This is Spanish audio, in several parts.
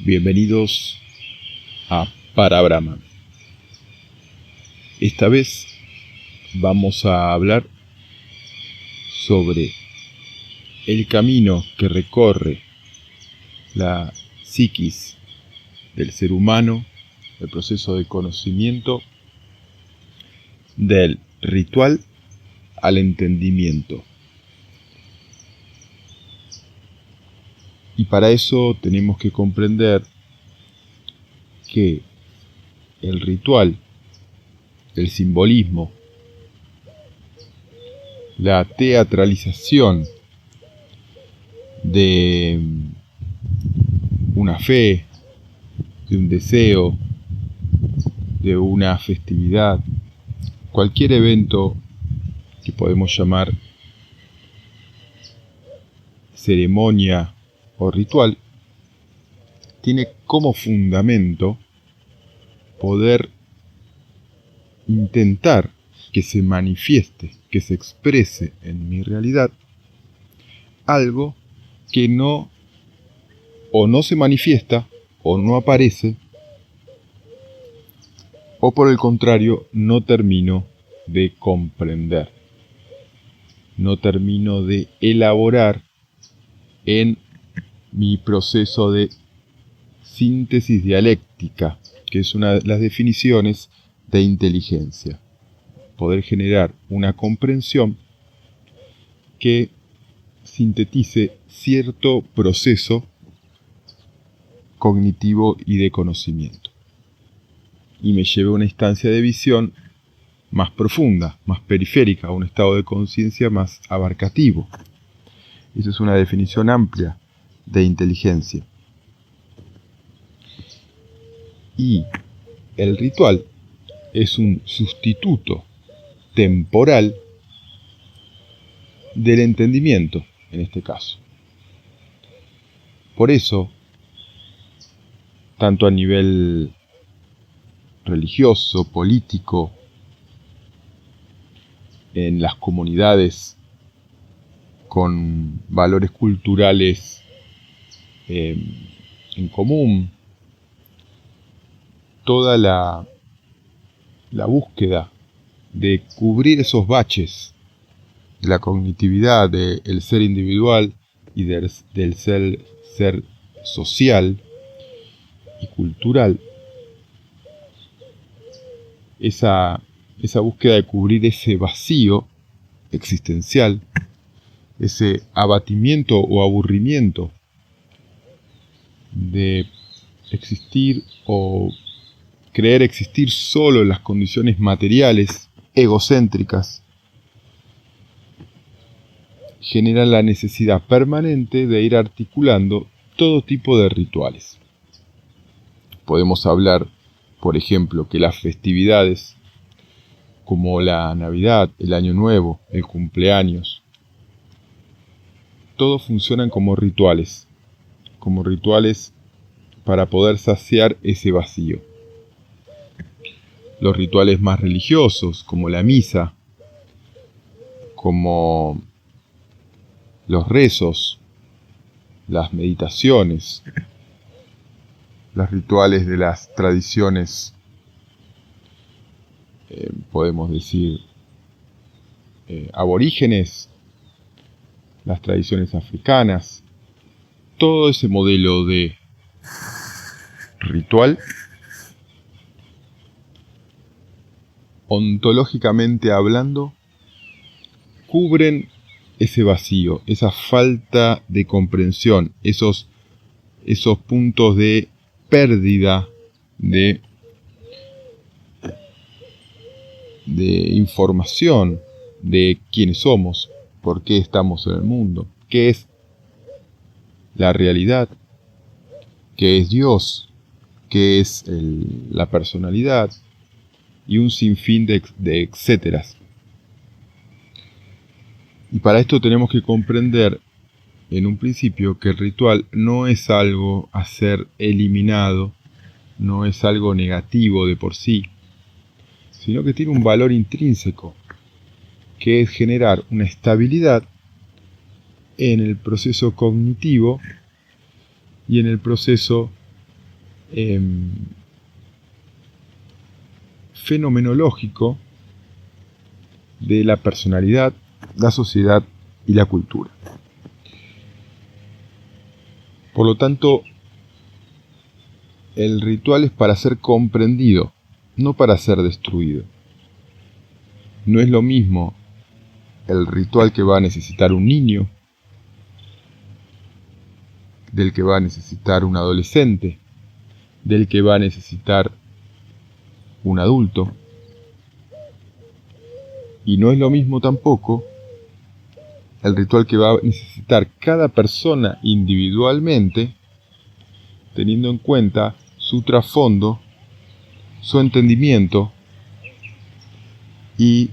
Bienvenidos a Para Brahman. Esta vez vamos a hablar sobre el camino que recorre la psiquis del ser humano, el proceso de conocimiento, del ritual al entendimiento. Y para eso tenemos que comprender que el ritual, el simbolismo, la teatralización de una fe, de un deseo, de una festividad, cualquier evento que podemos llamar ceremonia o ritual, tiene como fundamento poder intentar que se manifieste, que se exprese en mi realidad algo que no se manifiesta o no aparece, o por el contrario no termino de comprender, no termino de elaborar en mi proceso de síntesis dialéctica, que es una de las definiciones de inteligencia. Poder generar una comprensión que sintetice cierto proceso cognitivo y de conocimiento, y me lleve a una instancia de visión más profunda, más periférica, a un estado de conciencia más abarcativo. Esa es una definición amplia de inteligencia. Y el ritual es un sustituto temporal del entendimiento, en este caso. Por eso, tanto a nivel religioso, político, en las comunidades con valores culturales en común, toda la búsqueda de cubrir esos baches de la cognitividad del ser individual y del ser social y cultural, esa búsqueda de cubrir ese vacío existencial, ese abatimiento o aburrimiento de existir o creer existir solo en las condiciones materiales, egocéntricas, genera la necesidad permanente de ir articulando todo tipo de rituales. Podemos hablar, por ejemplo, que las festividades como la Navidad, el Año Nuevo, el cumpleaños, todos funcionan como rituales para poder saciar ese vacío. Los rituales más religiosos, como la misa, como los rezos, las meditaciones, los rituales de las tradiciones, podemos decir, aborígenes, las tradiciones africanas, todo ese modelo de ritual, ontológicamente hablando, cubren ese vacío, esa falta de comprensión, esos puntos de pérdida de información de quiénes somos, por qué estamos en el mundo, qué es la realidad, qué es Dios, qué es la personalidad y un sinfín de etcéteras. Y para esto tenemos que comprender en un principio que el ritual no es algo a ser eliminado, no es algo negativo de por sí, sino que tiene un valor intrínseco, que es generar una estabilidad en el proceso cognitivo y en el proceso fenomenológico de la personalidad, la sociedad y la cultura. Por lo tanto, el ritual es para ser comprendido, no para ser destruido. No es lo mismo el ritual que va a necesitar un niño, del que va a necesitar un adolescente, del que va a necesitar un adulto. Y no es lo mismo tampoco el ritual que va a necesitar cada persona individualmente, teniendo en cuenta su trasfondo, su entendimiento y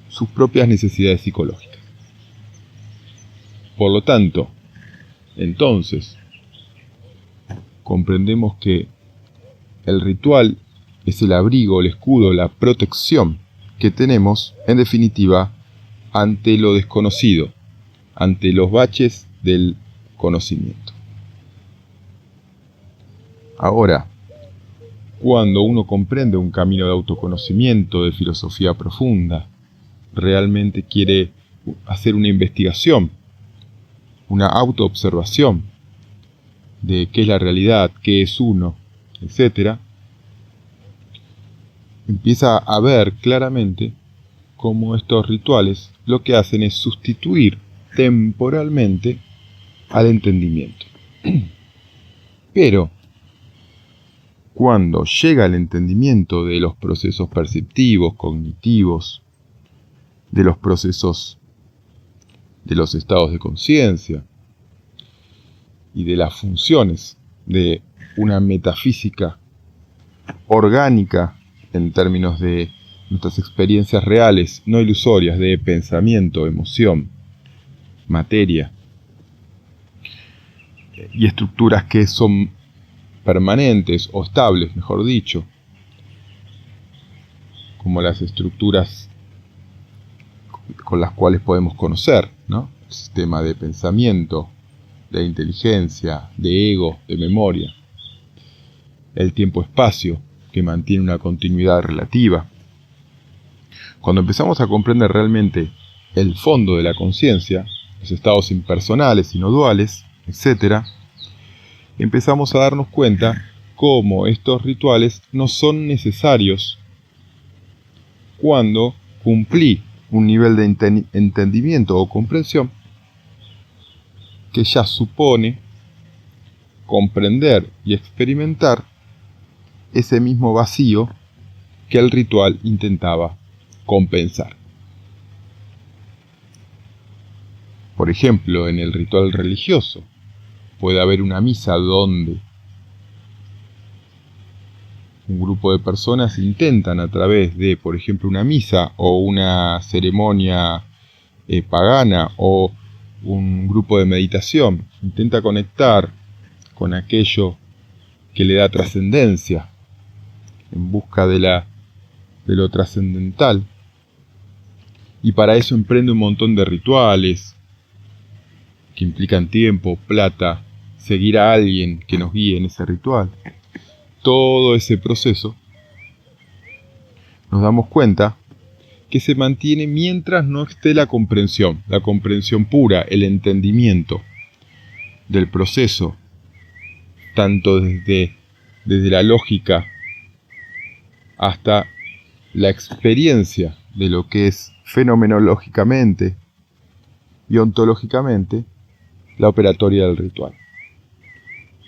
sus propias necesidades psicológicas. Por lo tanto, entonces, comprendemos que el ritual es el abrigo, el escudo, la protección que tenemos, en definitiva, ante lo desconocido, ante los baches del conocimiento. Ahora, cuando uno comprende un camino de autoconocimiento, de filosofía profunda, realmente quiere hacer una investigación, una autoobservación de qué es la realidad, qué es uno, etc., empieza a ver claramente cómo estos rituales lo que hacen es sustituir temporalmente al entendimiento. Pero, cuando llega el entendimiento de los procesos perceptivos, cognitivos, de los procesos de los estados de conciencia y de las funciones de una metafísica orgánica en términos de nuestras experiencias reales, no ilusorias, de pensamiento, emoción, materia y estructuras que son permanentes o estables, mejor dicho, como las estructuras con las cuales podemos conocer, ¿no? El sistema de pensamiento, de inteligencia, de ego, de memoria, el tiempo-espacio, que mantiene una continuidad relativa. Cuando empezamos a comprender realmente el fondo de la conciencia, los estados impersonales y no duales, etc., empezamos a darnos cuenta cómo estos rituales no son necesarios cuando cumplí un nivel de entendimiento o comprensión que ya supone comprender y experimentar ese mismo vacío que el ritual intentaba compensar. Por ejemplo, en el ritual religioso puede haber una misa donde un grupo de personas intentan a través de, por ejemplo, una misa o una ceremonia pagana o un grupo de meditación, intenta conectar con aquello que le da trascendencia en busca de lo trascendental, y para eso emprende un montón de rituales que implican tiempo, plata, seguir a alguien que nos guíe en ese ritual. Todo ese proceso nos damos cuenta que se mantiene mientras no esté la comprensión pura, el entendimiento del proceso, tanto desde la lógica hasta la experiencia de lo que es fenomenológicamente y ontológicamente la operatoria del ritual.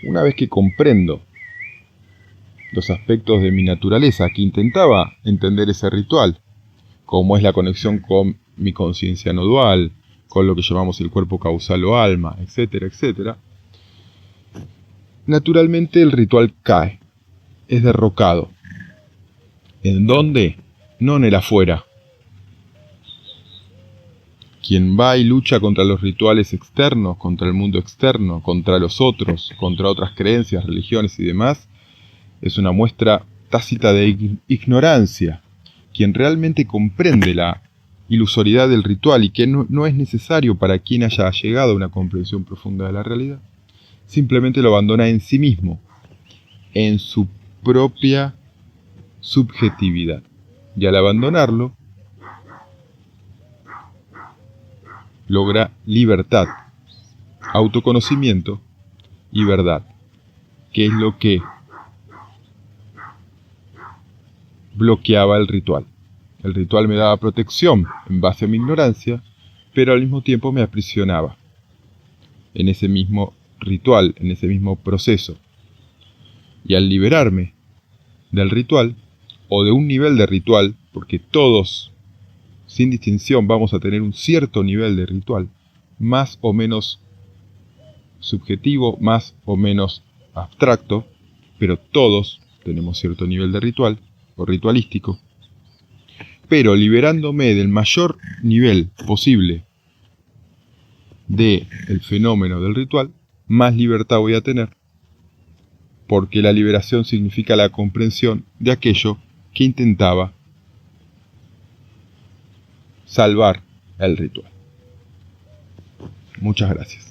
Una vez que comprendo los aspectos de mi naturaleza que intentaba entender ese ritual, como es la conexión con mi conciencia no dual, con lo que llamamos el cuerpo causal o alma, etcétera, etcétera, naturalmente el ritual cae, es derrocado. ¿En dónde? No en el afuera. Quien va y lucha contra los rituales externos, contra el mundo externo, contra los otros, contra otras creencias, religiones y demás, es una muestra tácita de ignorancia. Quien realmente comprende la ilusoriedad del ritual y que no es necesario para quien haya llegado a una comprensión profunda de la realidad, simplemente lo abandona en sí mismo en su propia subjetividad. Y al abandonarlo, logra libertad, autoconocimiento y verdad, que es lo que bloqueaba el ritual. El ritual me daba protección en base a mi ignorancia, pero al mismo tiempo me aprisionaba en ese mismo ritual, en ese mismo proceso. Y al liberarme del ritual, o de un nivel de ritual, porque todos, sin distinción, vamos a tener un cierto nivel de ritual, más o menos subjetivo, más o menos abstracto, pero todos tenemos cierto nivel de ritual, o ritualístico, pero liberándome del mayor nivel posible del fenómeno del ritual, más libertad voy a tener, porque la liberación significa la comprensión de aquello que intentaba salvar el ritual. Muchas gracias.